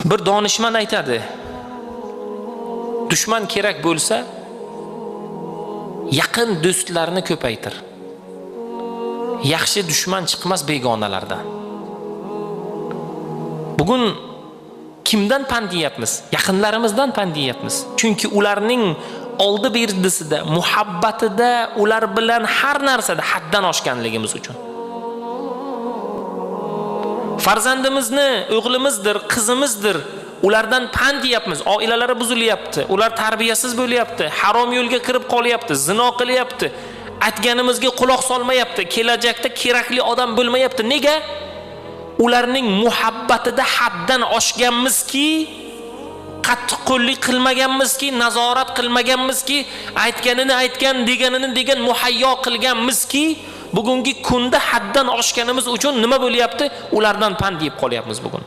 Bir donishmand aytadi. Dushman kerak bo'lsa, yaqin do'stlarni ko'paytir. Yaxshi dushman chiqmas begonalardan. Bugun kimdan pand yeyapmiz? Yaqinlarimizdan pand yeyapmiz. Chunki ularning oldi berdisida, muhabbatida, ular bilan har narsada haddan oshganligimiz uchun. Farzandimizni, o'g'limizdir, qizimizdir, ulardan pand yeyapmiz. Oilalari buzilyapti, ular tarbiyasiz bo'lyapti, harom yo'lga kirib qolyapti, zino qilyapti. Aytganimizga quloq solmayapti, kelajakda kerakli odam bo'lmayapti. Nega? Ularning muhabbatida haddan oshganmizki, qattiqqo'llik qilmaganmizki, nazorat qilmaganmizki, aytganini aytgan, deganini degan muhayyo qilganmizki, bugungi kunda haddan oshganimiz uchun nima bo'lyapti? Ulardan pand yeb qolyapmiz bugun.